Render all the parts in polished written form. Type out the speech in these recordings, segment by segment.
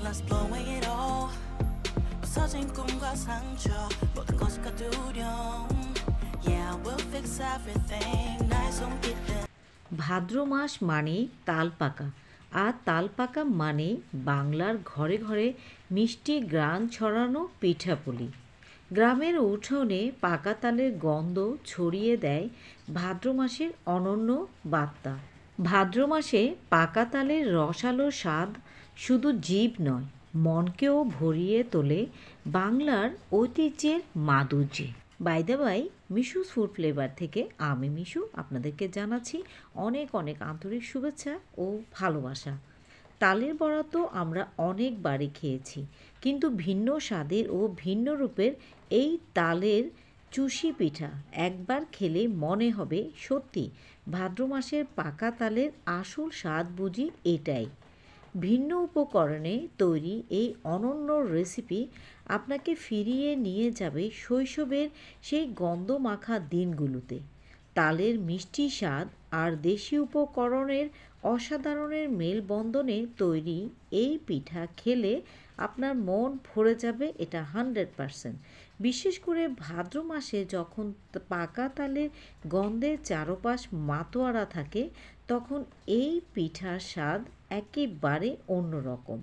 Let's blow it all. 부서진 꿈과 상처 모든 것이 두려움. Yeah, we'll fix everything. 날 숨기듯. ভাদ্র মাস মানেই তাল পাকা, আর তাল পাকা মানে বাংলার ঘরে ঘরে মিষ্টি গ্রান ছড়ানো পিঠাপুলি। গ্রামের উঠোনে পাকা তালের গন্ধ ছড়িয়ে দেয় ভাদ্র মাসের অনন্য বার্তা। ভাদ্র মাসে পাকা তালের রসালো স্বাদ শুধু জিভ নয়, মনকেও ভরিয়ে তোলে বাংলার ঐতিহ্যের মাধুর্যে। By the by, Mishu's food flavour থেকে আমি মিশু আপনাদেরকে জানাচ্ছি অনেক অনেক আন্তরিক শুভেচ্ছা ও ভালোবাসা। তালের বড়া তো আমরা অনেকবারই খেয়েছি, কিন্তু ভিন্ন স্বাদের ও ভিন্ন রূপের এই তালের চুষি পিঠা একবার খেলে মনে হবে সত্যি ভাদ্র মাসের পাকা তালের আসল স্বাদ বুঝি এটাই। ভিন্ন উপকরণে তৈরি এই অনন্য রেসিপি আপনাকে ফিরিয়ে নিয়ে যাবে শৈশবের সেই গন্ধমাখা দিনগুলোতে। তালের মিষ্টি স্বাদ আর দেশি উপকরণের অসাধারণের মেলবন্ধনে তৈরি এই পিঠা খেলে আপনার মন ভরে যাবে, এটা 100%। বিশেষ করে ভাদ্র মাসে যখন পাকা তালের গন্ধের চারপাশ মাতোয়ারা থাকে, তখন এই পিঠার স্বাদ একেবারে অন্যরকম।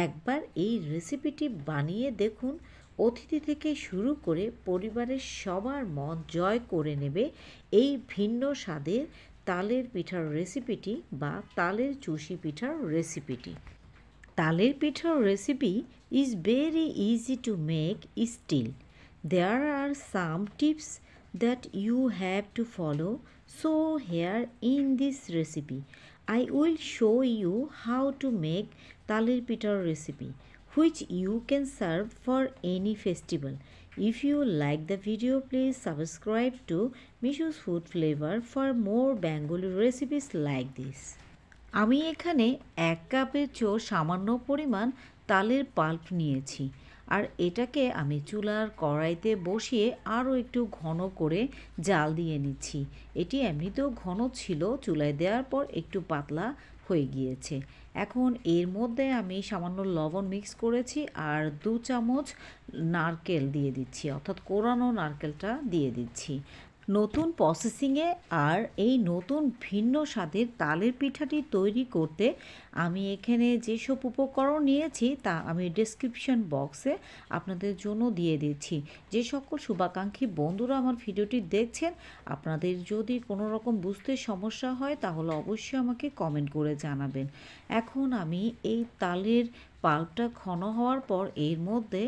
একবার এই রেসিপিটি বানিয়ে দেখুন, অতিথি থেকে শুরু করে পরিবারের সবার মন জয় করে নেবে এই ভিন্ন স্বাদের তালের পিঠার রেসিপিটি বা তালের চুষি পিঠার রেসিপিটি। তালের পিঠার recipe is very easy to make still. There are some tips that you have to follow. So here in this recipe, I will show you how to make taler pitar recipe, which you can serve for any festival. If you like the video, please subscribe to Mishu's Food Flavor for more Bengali recipes like this. আমি এখানে 1 কাপের চেয়েও সামান্য পরিমাণ তালের pulp নিয়েছি, আর এটাকে আমি চুলার কড়াইতে বসিয়ে আরও একটু ঘন করে জাল দিয়ে নিচ্ছি। এটি এমনিতেও ঘন ছিল, চুলায় দেওয়ার পর একটু পাতলা হয়ে গিয়েছে। এখন এর মধ্যে আমি সামান্য লবণ মিক্স করেছি আর 2 চামচ নারকেল দিয়ে দিচ্ছি, অর্থাৎ কোরানো নারকেলটা দিয়ে দিচ্ছি নতুন প্রসেসিংয়ে। আর এই নতুন ভিন্ন স্বাদের তালের পিঠাটি তৈরি করতে আমি এখানে যেসব উপকরণ নিয়েছি তা আমি ডেসক্রিপশন বক্সে আপনাদের জন্য দিয়ে দিচ্ছি। যে সকল শুভাকাঙ্ক্ষী বন্ধুরা আমার ভিডিওটি দেখছেন, আপনাদের যদি কোনো রকম বুঝতে সমস্যা হয় তাহলে অবশ্যই আমাকে কমেন্ট করে জানাবেন। এখন আমি এই তালের পাল্পটা ঘন হওয়ার পর এর মধ্যে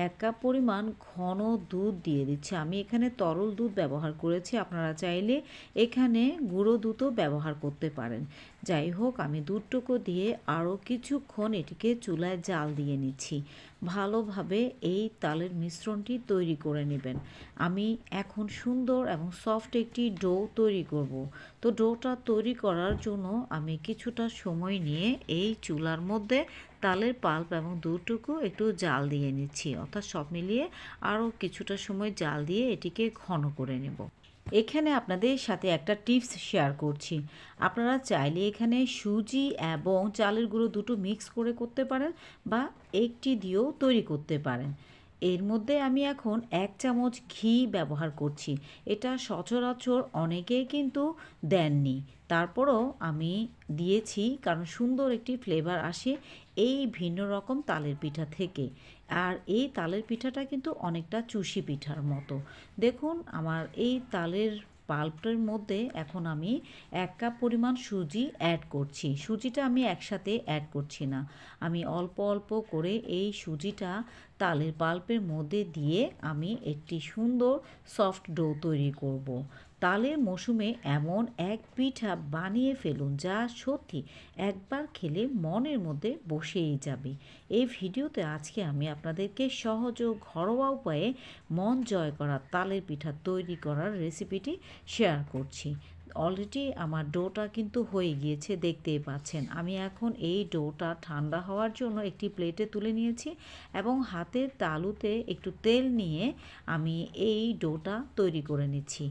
1 কাপ পরিমাণ ঘন দুধ দিয়ে দিচ্ছি। আমি এখানে তরল দুধ ব্যবহার করেছি, আপনারা চাইলে এখানে গুঁড়ো দুধও ব্যবহার করতে পারেন। যাই হোক, আমি দুধটুকু দিয়ে আরও কিছুক্ষণ এটিকে চুলায় জাল দিয়ে নিচ্ছি। ভালোভাবে এই তালের মিশ্রণটি তৈরি করে নেবেন। আমি এখন সুন্দর এবং সফট একটি ডো তৈরি করব। তো ডোটা তৈরি করার জন্য আমি কিছুটা সময় নিয়ে এই চুলার মধ্যে তালের পাল্প এবং দুধটুকু একটু জাল দিয়ে নিচ্ছি, অর্থাৎ সব মিলিয়ে আরও কিছুটা সময় জাল দিয়ে এটিকে ঘন করে নেব। এখানে আপনাদের সাথে একটা টিপস শেয়ার করছি। আপনারা চাইলে এখানে সুজি এবং চালের গুঁড়ো দুটো মিক্স করে করতে পারেন বা একটি দিয়েও তৈরি করতে পারেন। এর মধ্যে আমি এখন 1 চামচ ঘি ব্যবহার করছি। এটা সচরাচর অনেকেই কিন্তু দেননি, তারপরও আমি দিয়েছি কারণ সুন্দর একটি ফ্লেভার আসে এই ভিন্ন রকম তালের পিঠা থেকে। আর এই তালের পিঠাটা কিন্তু অনেকটা চুষি পিঠার মতো। দেখুন, আমার এই তালের পাল্পের মধ্যে এখন আমি 1 কাপ পরিমাণ সুজি অ্যাড করছি। সুজিটা আমি একসাথে অ্যাড করছি না, আমি অল্প অল্প করে এই সুজিটা তালের পাল্পের মধ্যে দিয়ে আমি একটি সুন্দর সফট ডো তৈরি করব। তালের মৌসুমে এমন এক পিঠা বানিয়ে ফেলুন যা সত্যি একবার খেলে মনের মধ্যে বসেই যাবে। এই ভিডিওতে আজকে আমি আপনাদেরকে সহজ ও ঘরোয়া উপায়ে মন জয় করা তালের পিঠা তৈরি করার রেসিপিটি শেয়ার করছি। অলরেডি আমার ডোটা কিন্তু হয়ে গিয়েছে, দেখতেই পাচ্ছেন। আমি এখন এই ডোটা ঠান্ডা হওয়ার জন্য একটি প্লেটে তুলে নিয়েছি এবং হাতের তালুতে একটু তেল নিয়ে আমি এই ডোটা তৈরি করে নিচ্ছি।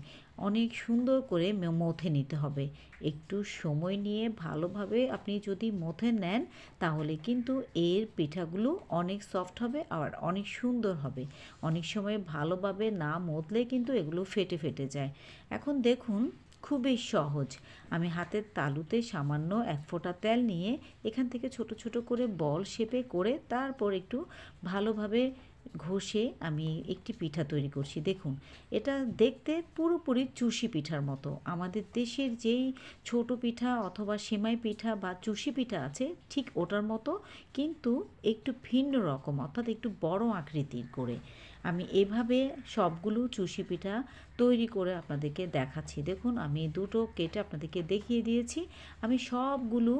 অনেক সুন্দর করে মথে নিতে হবে। একটু সময় নিয়ে ভালোভাবে আপনি যদি মথে নেন তাহলে কিন্তু এর পিঠাগুলো অনেক সফট হবে আর অনেক সুন্দর হবে। অনেক সময় ভালোভাবে না মথলে কিন্তু এগুলো ফেটে ফেটে যায়। এখন দেখুন খুবই সহজ। আমি হাতের তালুতে সামান্য 1 ফোঁটা তেল নিয়ে এখান থেকে ছোট ছোট করে বল শেপে করে তারপর একটু ভালোভাবে ঘষে আমি একটি পিঠা তৈরি করছি। দেখুন এটা দেখতে পুরোপুরি চুষি পিঠার মতো। আমাদের দেশের যেই ছোট পিঠা অথবা সেমাই পিঠা বা চুষি পিঠা আছে ঠিক ওটার মতো, কিন্তু একটু ভিন্ন রকম, অর্থাৎ একটু বড় আকৃতির করে। আমি এভাবে সবগুলো চুষি পিঠা তৈরি করে আপনাদেরকে দেখাচ্ছি। দেখুন আমি দুটো কেটে আপনাদেরকে দেখিয়ে দিয়েছি। আমি সবগুলো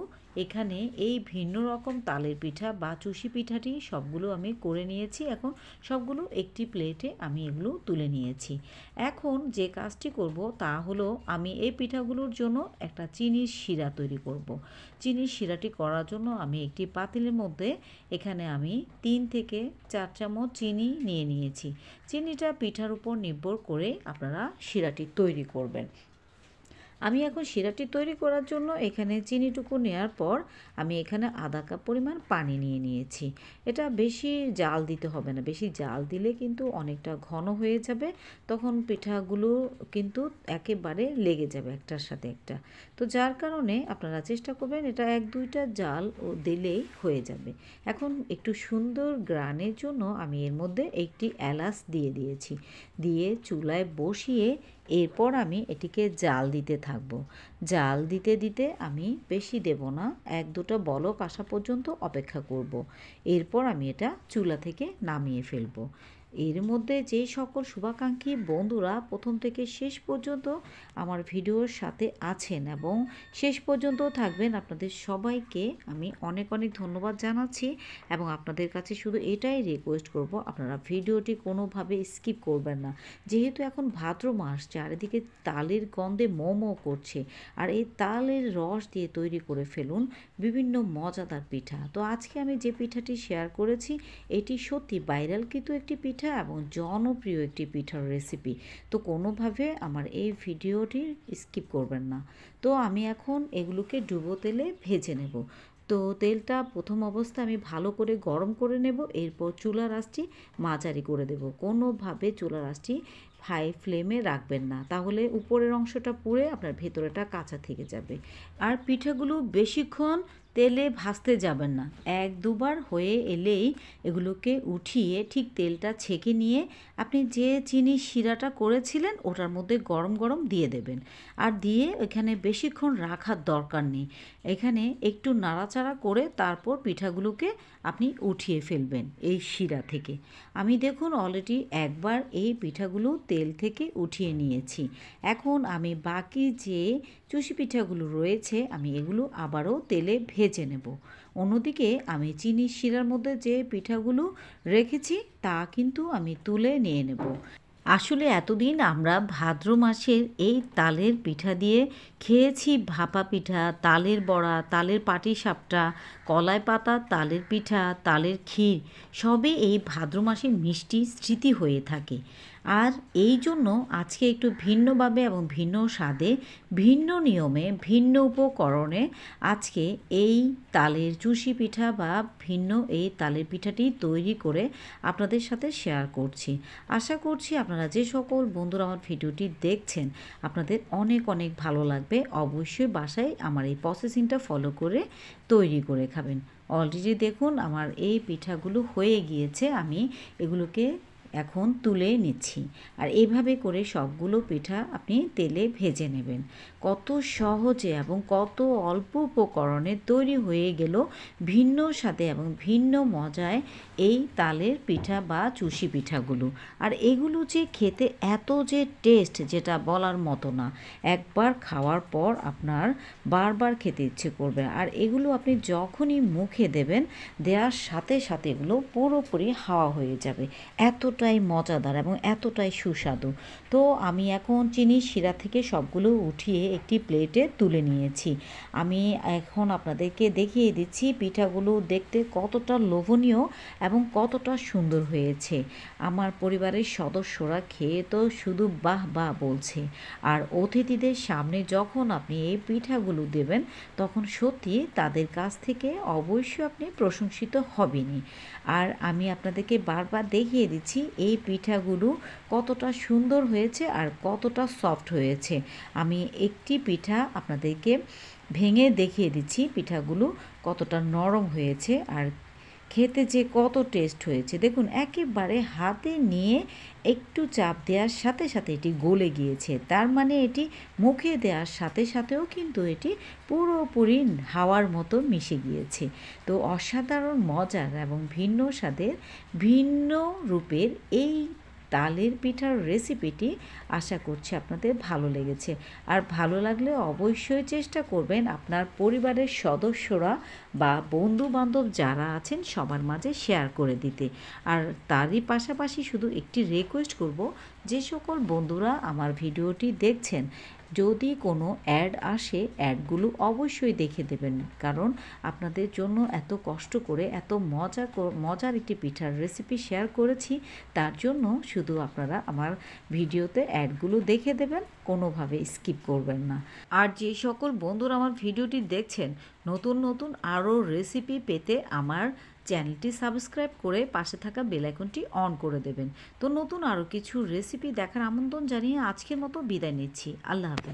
এখানে এই ভিন্ন রকম তালের পিঠা বা চুষি পিঠাটি সবগুলো আমি করে নিয়েছি। এখন সবগুলো একটি প্লেটে আমি এগুলো তুলে নিয়েছি। এখন যে কাজটি করব তা হলো আমি এই পিঠাগুলোর জন্য একটা চিনির শিরা তৈরি করব। চিনির শিরাটি করার জন্য আমি একটি পাতিলের মধ্যে এখানে আমি 3 থেকে 4 চামচ চিনি নিয়ে নিয়েছি। চিনিটা পিঠার উপর নির্ভর করে আপনারা শিরাটি তৈরি করবেন। আমি এখন শিরাটি তৈরি করার জন্য এখানে চিনিটুকু নেওয়ার পর আমি এখানে আধা কাপ পরিমাণ পানি নিয়ে নিয়েছি। এটা বেশি জাল দিতে হবে না, বেশি জাল দিলে কিন্তু অনেকটা ঘন হয়ে যাবে, তখন পিঠাগুলো কিন্তু একেবারে লেগে যাবে একটার সাথে একটা। তো যার কারণে আপনারা চেষ্টা করবেন এটা 1-2টা জাল দিলেই হয়ে যাবে। এখন একটু সুন্দর গ্রানের জন্য আমি এর মধ্যে একটি এলাচ দিয়ে দিয়েছি, দিয়ে চুলায় বসিয়ে এরপর আমি এটিকে জাল দিতে থাকব। জাল দিতে দিতে আমি বেশি দেব না, 1-2টা বলক আসা পর্যন্ত অপেক্ষা করব। এরপর আমি এটা চুলা থেকে নামিয়ে ফেলব। এর মধ্যে যে সকল শুভাকাঙ্ক্ষী বন্ধুরা প্রথম থেকে শেষ পর্যন্ত আমার ভিডিওর সাথে আছেন এবং শেষ পর্যন্ত থাকবেন, আপনাদের সবাইকে আমি অনেক অনেক ধন্যবাদ জানাচ্ছি এবং আপনাদের কাছে শুধু এটাই রিকোয়েস্ট করব আপনারা ভিডিওটি কোনোভাবে স্কিপ করবেন না। যেহেতু এখন ভাদ্র মাস, চারিদিকে তালের গন্ধে মোমো করছে, আর এই তালের রস দিয়ে তৈরি করে ফেলুন বিভিন্ন মজাদার পিঠা। তো আজকে আমি যে পিঠাটি শেয়ার করেছি এটি সত্যি ভাইরালকৃত একটি পিঠা এবং জনপ্রিয় একটি পিঠার রেসিপি। তো কোনোভাবে আমার এই ভিডিওটি স্কিপ করবেন না। তো আমি এখন এগুলোকে ডুবো তেলে ভেজে নেব। তো তেলটা প্রথম অবস্থায় আমি ভালো করে গরম করে নেব, এরপর চুলার আঁচটি মাঝারি করে দেব। কোনোভাবে চুলার আঁচটি হাই ফ্লেমে রাখবেন না, তাহলে উপরের অংশটা পুড়ে আপনার ভেতরেটা কাঁচা থেকে যাবে। আর পিঠাগুলো বেশিক্ষণ তেলে ভাজতে যাবেন না, 1-2বার হয়ে এলেই এগুলোকে উঠিয়ে ঠিক তেলটা ছেঁকে নিয়ে আপনি যে চিনির শিরাটা করেছিলেন ওটার মধ্যে গরম গরম দিয়ে দেবেন। আর দিয়ে এখানে বেশিক্ষণ রাখার দরকার নেই, এখানে একটু নাড়াচাড়া করে তারপর পিঠাগুলোকে আপনি উঠিয়ে ফেলবেন এই শিরা থেকে। আমি দেখুন অলরেডি একবার এই পিঠাগুলো তেল থেকে উঠিয়ে নিয়েছি। এখন আমি বাকি যে চুষি পিঠাগুলো রয়েছে আমি এগুলো আবারও তেলে ভেজে নেব। অন্যদিকে আমি চিনির শিরার মধ্যে যে পিঠাগুলো রেখেছি তা কিন্তু আমি তুলে নিয়ে নেব। আসলে এতদিন আমরা ভাদ্র মাসের এই তালের পিঠা দিয়ে খেয়েছি ভাপা পিঠা, তালের বড়া, তালের পাটিসাপটা, কলাই পাতা, তালের পিঠা, তালের ক্ষীর, সবই এই ভাদ্র মাসের মিষ্টি স্মৃতি হয়ে থাকে। আর এই জন্য আজকে একটু ভিন্নভাবে এবং ভিন্ন স্বাদে, ভিন্ন নিয়মে, ভিন্ন উপকরণে আজকে এই তালের চুষি পিঠা বা ভিন্ন এই তালের পিঠাটি তৈরি করে আপনাদের সাথে শেয়ার করছি। আশা করছি আপনারা যে সকল বন্ধুরা আমার ভিডিওটি দেখছেন আপনাদের অনেক অনেক ভালো লাগবে। অবশ্যই বাসায় আমার এই প্রসেসিংটা ফলো করে তৈরি করে খাবেন। অলরেডি দেখুন আমার এই পিঠাগুলো হয়ে গিয়েছে, আমি এগুলোকে এখন তুলে নিচ্ছি। আর এইভাবে করে সবগুলো পিঠা আপনি তেলে ভেজে নেবেন। কত সহজে এবং কত অল্প উপকরণে তৈরি হয়ে গেল ভিন্ন স্বাদে এবং ভিন্ন মজায় এই তালের পিঠা বা চুষি পিঠাগুলো। আর এগুলো যে খেতে এত যে টেস্ট যেটা বলার মতো না, একবার খাওয়ার পর আপনার বারবার খেতে ইচ্ছে করবে। আর এগুলো আপনি যখনই মুখে দেবেন, দেওয়ার সাথে সাথে এগুলো পুরোপুরি হাওয়া হয়ে যাবে, এতটা এতটাই মজাদার এবং এতটাই সুস্বাদু। তো আমি এখন চিনির শিরা থেকে সবগুলো উঠিয়ে একটি প্লেটে তুলে নিয়েছি। আমি এখন আপনাদেরকে দেখিয়ে দিচ্ছি পিঠাগুলো দেখতে কতটা লোভনীয় এবং কতটা সুন্দর হয়েছে। আমার পরিবারের সদস্যরা খেয়ে তো শুধু বাহ বাহ বলছে। আর অতিথিদের সামনে যখন আপনি এই পিঠাগুলো দেবেন তখন সত্যি তাদের কাছ থেকে অবশ্যই আপনি প্রশংসিত হবেনই। আর আমি আপনাদেরকে বারবার দেখিয়ে দিচ্ছি এই পিঠাগুলো কতটা সুন্দর হয়েছে আর কতটা সফট হয়েছে। আমি একটি পিঠা আপনাদেরকে ভেঙে দেখিয়ে দিচ্ছি পিঠাগুলো কতটা নরম হয়েছে আর খেতে যে কত টেস্ট হয়েছে। দেখুন একেবারে হাতে নিয়ে একটু চাপ দেওয়ার সাথে সাথে এটি গলে গিয়েছে, তার মানে এটি মুখে দেওয়ার সাথে সাথেও কিন্তু এটি পুরোপুরি হাওয়ার মতো মিশে গিয়েছে। তো অসাধারণ মজার এবং ভিন্ন স্বাদের ভিন্ন রূপের এই তালের পিঠার রেসিপিটি আশা করছি আপনাদের ভালো লেগেছে। আর ভালো লাগলে অবশ্যই চেষ্টা করবেন আপনার পরিবারের সদস্যরা বা বন্ধুবান্ধব যারা আছেন সবার মাঝে শেয়ার করে দিতে। আর তারই পাশাপাশি শুধু একটি রিকোয়েস্ট করব, যে সকল বন্ধুরা আমার ভিডিওটি দেখছেন যদি কোনো অ্যাড আসে অ্যাডগুলো অবশ্যই দেখে দেবেন, কারণ আপনাদের জন্য এত কষ্ট করে এত মজার একটি পিঠার রেসিপি শেয়ার করেছি, তার জন্য শুধু আপনারা আমার ভিডিওতে অ্যাডগুলো দেখে দেবেন, কোনোভাবে স্কিপ করবেন না। আর যে সকল বন্ধুরা আমার ভিডিওটি দেখছেন নতুন নতুন আরও রেসিপি পেতে আমার চ্যানেলটি সাবস্ক্রাইব করে পাশে থাকা বেল আইকনটি অন করে দেবেন। তো নতুন আরও কিছু রেসিপি দেখার আমন্ত্রণ জানিয়ে আজকের মতো বিদায় নিচ্ছি। আল্লাহ হাফেজ।